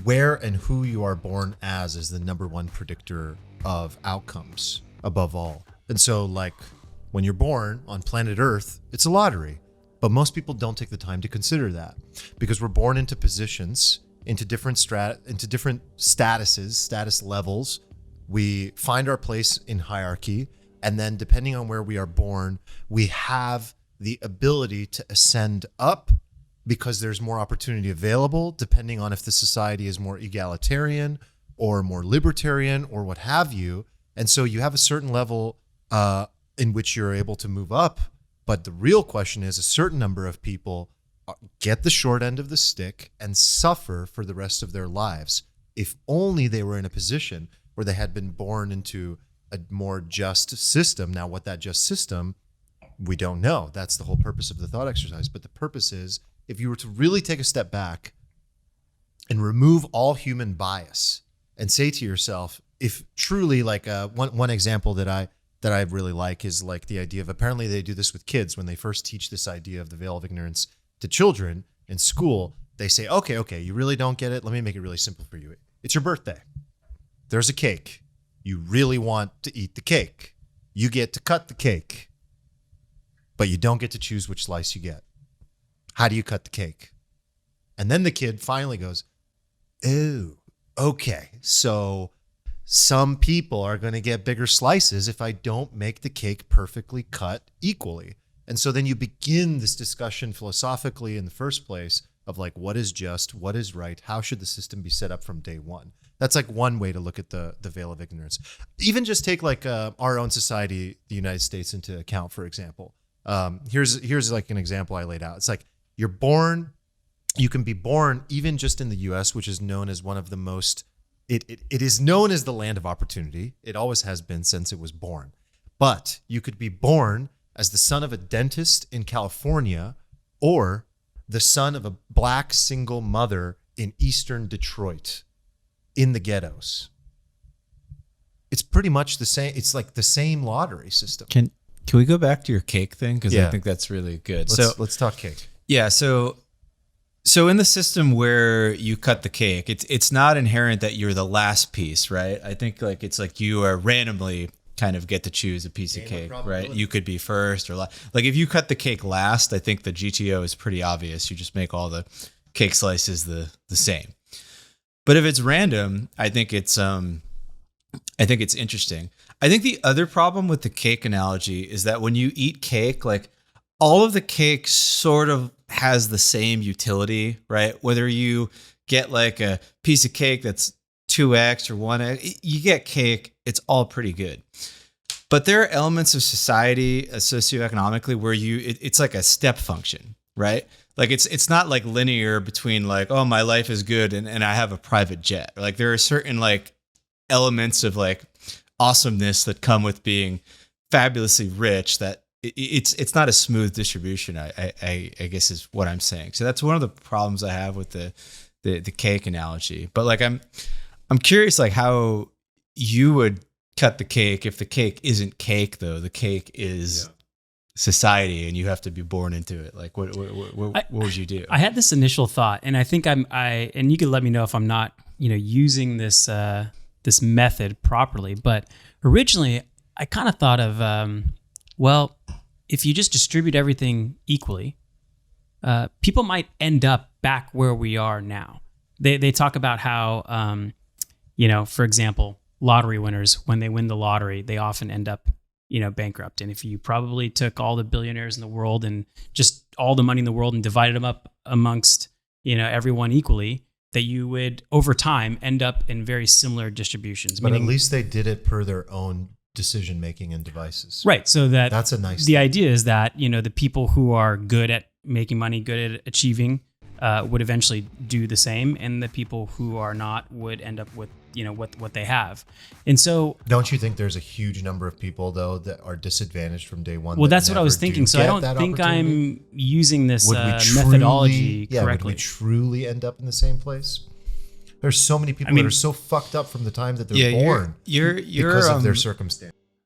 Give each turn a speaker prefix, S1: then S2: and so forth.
S1: where and who you are born as is the number one predictor of outcomes above all. And so like when you're born on planet Earth, it's a lottery. But most people don't take the time to consider that because we're born into positions, into different status levels. We find our place in hierarchy. And then depending on where we are born, we have the ability to ascend up because there's more opportunity available, depending on if the society is more egalitarian or more libertarian or what have you. And so you have a certain level in which you're able to move up. But the real question is a certain number of people get the short end of the stick and suffer for the rest of their lives. If only they were in a position where they had been born into a more just system. Now, what that just system, we don't know. That's the whole purpose of the thought exercise. But the purpose is, if you were to really take a step back and remove all human bias and say to yourself, if truly like one example that I really like is like the idea of, apparently they do this with kids when they first teach this idea of the veil of ignorance to children in school. They say, okay, you really don't get it. Let me make it really simple for you. It's your birthday. There's a cake. You really want to eat the cake. You get to cut the cake, but you don't get to choose which slice you get. How do you cut the cake? And then the kid finally goes, oh, okay. So some people are going to get bigger slices if I don't make the cake perfectly cut equally. And so then you begin this discussion philosophically in the first place of like, what is just, what is right? How should the system be set up from day one? That's like one way to look at the veil of ignorance. Even just take like our own society, the United States, into account, for example. Here's like an example I laid out. It's like, you can be born even just in the US, which is known as one of the most, it is known as the land of opportunity. It always has been since it was born. But you could be born as the son of a dentist in California or the son of a black single mother in Eastern Detroit in the ghettos. It's pretty much the same. It's like the same lottery system.
S2: Can we go back to your cake thing? Because I think that's really good.
S1: Let's talk cake.
S2: Yeah. So in the system where you cut the cake, it's not inherent that you're the last piece, right? I think like it's like you are randomly kind of get to choose a piece of cake, right? You could be first or last. Like if you cut the cake last, I think the GTO is pretty obvious. You just make all the cake slices the same. But if it's random, I think it's interesting. I think the other problem with the cake analogy is that when you eat cake, like all of the cake sort of has the same utility, right? Whether you get like a piece of cake that's 2x or 1x, you get cake, it's all pretty good. But there are elements of society socioeconomically where it's like a step function, right? Like it's not like linear between like, oh, my life is good and I have a private jet. Like there are certain like elements of like awesomeness that come with being fabulously rich that it's not a smooth distribution, I guess is what I'm saying. So that's one of the problems I have with the cake analogy. But like I'm curious like how you would cut the cake if the cake isn't cake though. The cake is society and you have to be born into it. Like what would you do?
S3: I had this initial thought and I think and you can let me know if I'm not, using this this method properly, but originally I kind of thought of well, if you just distribute everything equally, people might end up back where we are now. They talk about how, for example, lottery winners, when they win the lottery, they often end up, bankrupt. And if you probably took all the billionaires in the world and just all the money in the world and divided them up amongst, everyone equally, that you would, over time, end up in very similar distributions.
S1: But at least they did it per their own decision-making and devices.
S3: Right. So
S1: that's a nice
S3: the
S1: thing.
S3: idea is that, the people who are good at making money, good at achieving, would eventually do the same. And the people who are not would end up with, what they have. And so...
S1: Don't you think there's a huge number of people, though, that are disadvantaged from day one?
S3: Well, that's what I was thinking. So I don't think I'm using this methodology correctly.
S1: Would we truly end up in the same place? There's so many people that are so fucked up from the time that they're born because of their circumstance.